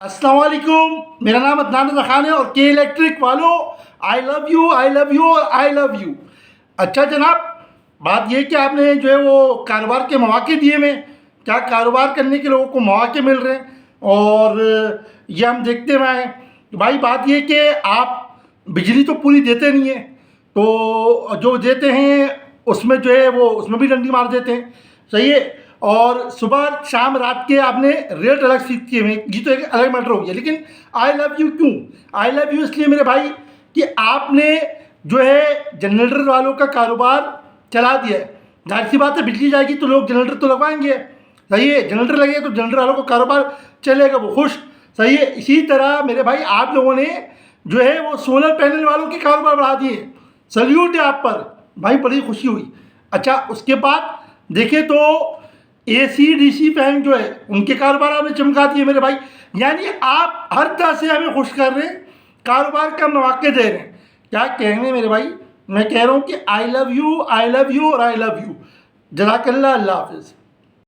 अस्सलाम वालेकुम, मेरा नाम अदनान रज़ा खान है और के इलेक्ट्रिक वालों I love you, I love you और आई लव यू। अच्छा जनाब, बात ये कि आपने जो है वो कारोबार के मौके दिए में, क्या कारोबार करने के लोगों को मौके मिल रहे हैं और ये हम देखते हुए आए हैं। भाई बात ये कि आप बिजली तो पूरी देते नहीं हैं, तो जो देते हैं उसमें जो है वो उसमें भी डंडी मार देते हैं, सही है। और सुबह शाम रात के आपने रेट अलग सीख किए हुए, ये तो एक अलग मैटर हो गया। लेकिन आई लव यू क्यों? आई लव यू इसलिए मेरे भाई कि आपने जो है जनरेटर वालों का कारोबार चला दिया है। जाहिर सी बात है, बिजली जाएगी तो लोग जनरेटर तो लगवाएंगे, सही है। जनरेटर लगेगा तो जनरेटर वालों का कारोबार चलेगा, वो खुश, सही है। इसी तरह मेरे भाई आप लोगों ने जो है वो सोलर पैनल वालों के कारोबार बढ़ा दिए, सल्यूट है आप पर भाई, बड़ी खुशी हुई। अच्छा उसके बाद देखें तो AC DC फैन जो है उनके कारोबार आपने चमका दिए मेरे भाई। यानी आप हर तरह से हमें खुश कर रहे हैं, कारोबार का मौके दे रहे हैं। क्या कहने मेरे भाई, मैं कह रहा हूँ कि I love you, I love you और आई लव यू। जज़ाकल्लाह, अल्लाह हाफिज़।